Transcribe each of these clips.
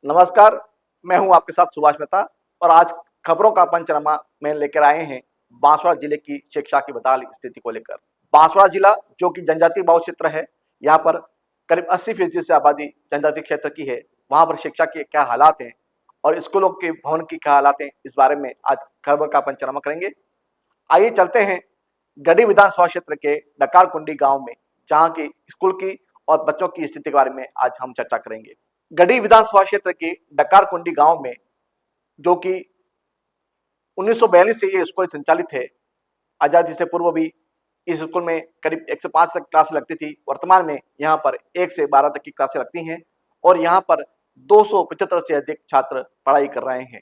नमस्कार, मैं हूं आपके साथ सुभाष मेहता और आज खबरों का पंचनामा में लेकर आए हैं बांसवाड़ा जिले की शिक्षा की बदहाल स्थिति को लेकर। बांसवाड़ा जिला जो कि जनजातीय बहुल क्षेत्र है, यहाँ पर करीब 80% से आबादी जनजातीय क्षेत्र की है। वहां पर शिक्षा के क्या हालात हैं और स्कूलों के भवन की क्या हालात हैं, इस बारे में आज खबर का पंचनामा करेंगे। आइए चलते हैं गढ़ी विधानसभा क्षेत्र के डकार कुंडी गाँव में, जहाँ की स्कूल की और बच्चों की स्थिति के बारे में आज हम चर्चा करेंगे। गढ़ी विधानसभा क्षेत्र के डकार कुंडी गांव में, जो कि 1942 से ये स्कूल संचालित है, आजादी से पूर्व भी इस स्कूल में करीब 1 से 5 तक क्लास लगती थी। वर्तमान में यहाँ पर 1 से 12 तक की क्लासें लगती हैं और यहाँ पर 275 से अधिक छात्र पढ़ाई कर रहे हैं।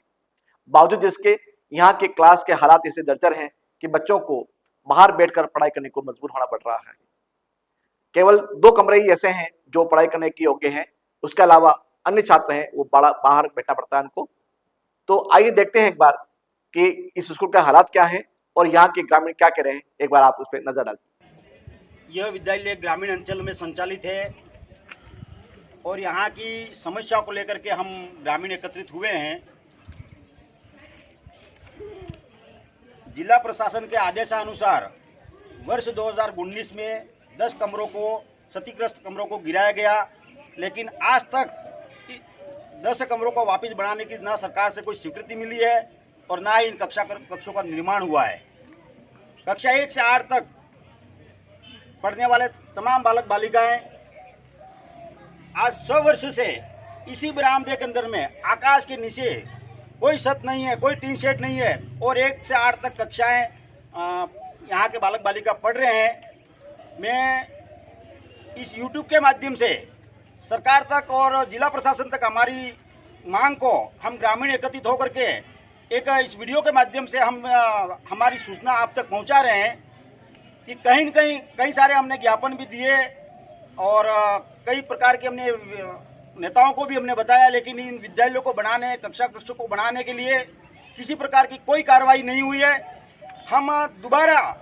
बावजूद इसके यहाँ के क्लास के हालात ऐसे जर्जर हैं कि बच्चों को बाहर बैठकर पढ़ाई करने को मजबूर होना पड़ रहा है। केवल 2 कमरे ही ऐसे हैं जो पढ़ाई करने के योग्य हैं, उसके अलावा अन्य छात्र हैं वो बाहर बैठना पड़ता है उनको। तो आइए देखते हैं एक बार कि इस स्कूल का हालात क्या है और यहाँ के ग्रामीण क्या कह रहे हैं। एक बार आप उस पर नजर डालें। यह विद्यालय ग्रामीण अंचल में संचालित है और यहाँ की समस्या को लेकर के हम ग्रामीण एकत्रित हुए हैं। जिला प्रशासन के आदेशानुसार वर्ष 2019 में 10 कमरों को, क्षतिग्रस्त कमरों को गिराया गया, लेकिन आज तक 10 कमरों को वापस बनाने की ना सरकार से कोई स्वीकृति मिली है और ना ही इन कक्षों का निर्माण हुआ है। कक्षा 1 से 8 तक पढ़ने वाले तमाम बालक बालिकाएं आज 100 वर्ष से इसी बरामदे के अंदर में आकाश के नीचे कोई छत नहीं है, कोई टीन शेड नहीं है और 1 से 8 तक कक्षाएं यहाँ के बालक बालिका पढ़ रहे हैं। मैं इस YouTube के माध्यम से सरकार तक और जिला प्रशासन तक हमारी मांग को हम ग्रामीण एकत्रित होकर के एक इस वीडियो के माध्यम से हम हमारी सूचना आप तक पहुंचा रहे हैं कि कहीं न कहीं कई सारे हमने ज्ञापन भी दिए और कई प्रकार के हमने नेताओं को भी हमने बताया, लेकिन इन विद्यालयों को बनाने, कक्षों को बनाने के लिए किसी प्रकार की कोई कार्रवाई नहीं हुई है। हम दोबारा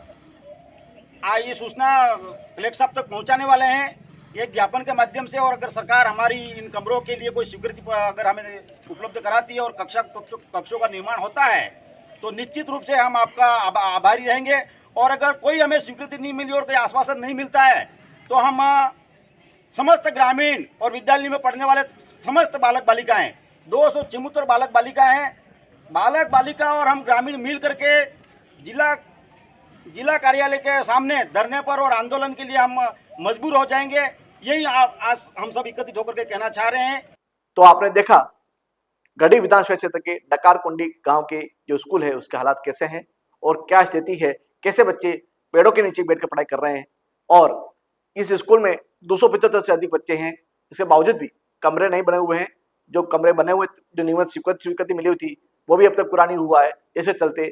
ये सूचना कलेक्टर साहब तक पहुँचाने वाले हैं एक ज्ञापन के माध्यम से, और अगर सरकार हमारी इन कमरों के लिए कोई स्वीकृति अगर हमें उपलब्ध कराती है और कक्षों का निर्माण होता है तो निश्चित रूप से हम आपका आभारी रहेंगे। और अगर कोई हमें स्वीकृति नहीं मिली और कोई आश्वासन नहीं मिलता है तो हम समस्त ग्रामीण और विद्यालय में पढ़ने वाले समस्त बालक बालिकाएं, 274 बालक बालिकाएं हैं, बालक बालिका और हम ग्रामीण मिल करके जिला कार्यालय के सामने धरने पर और आंदोलन के लिए हम मजबूर हो जाएंगे। यही आज हम सब एकत्रित होकर के कहना चाह रहे हैं। तो आपने देखा गढ़ी विधानसभा क्षेत्र के डकार कुंडी गांव के जो स्कूल है उसके हालात कैसे हैं और क्या स्थिति है, कैसे बच्चे पेड़ों के नीचे बैठकर पढ़ाई कर रहे हैं। और इस स्कूल में 275 से अधिक बच्चे हैं, इसके बावजूद भी कमरे नहीं बने हुए हैं। जो कमरे बने हुए, जो नियमित स्वीकृति मिली हुई थी वो भी अब तक पूरा नहीं हुआ है। इससे चलते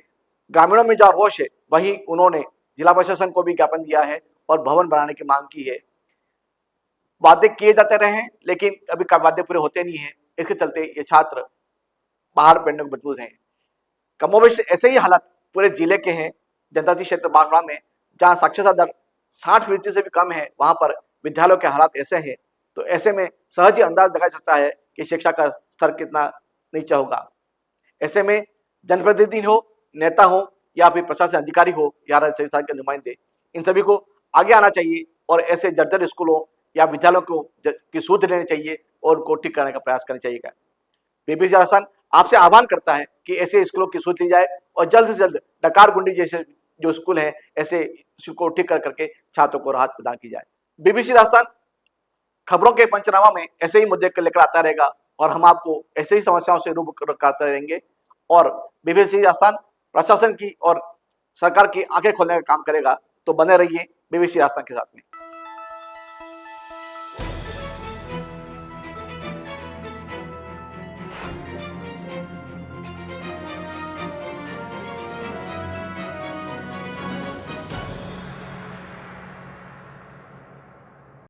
ग्रामीणों में जो रोष है वही उन्होंने जिला प्रशासन को भी ज्ञापन दिया है और भवन बनाने की मांग की है। वादे किए जाते रहे हैं लेकिन अभी वादे पूरे होते नहीं है। इसके चलते ये छात्र बाहर बैठने को मजबूर हैं। कमोबेश ऐसे ही हालात पूरे जिले के हैं। जनजातीय क्षेत्र बांसवाड़ा में जहाँ साक्षरता दर 60% से भी कम है, वहां पर विद्यालयों के हालात ऐसे हैं। तो ऐसे में सहज ही अंदाज लगाया सकता है कि शिक्षा का स्तर कितना नीचा होगा। ऐसे में जनप्रतिनिधि हो, नेता हो या फिर प्रशासन अधिकारी हो या राज्य सरकार के नुमाइंदे, इन सभी को आगे आना चाहिए और ऐसे जर्जर स्कूलों या विद्यालयों को की सूध लेनी चाहिए और उनको ठीक करने का प्रयास करना चाहिए। बीबीसी राजस्थान आपसे आह्वान करता है कि ऐसे स्कूलों की सूध ली जाए और जल्द से जल्द डकार कुंडी जैसे जो स्कूल है ऐसे को ठीक करके छात्रों को राहत प्रदान की जाए। बीबीसी राजस्थान खबरों के पंचनामा में ऐसे ही मुद्दे लेकर आता रहेगा और हम आपको ऐसे ही समस्याओं से रूबरू कराते रहेंगे। और बीबीसी राजस्थान प्रशासन की और सरकार की आंखें खोलने का काम करेगा। तो बने रहिए बीबीसी राजस्थान के साथ में।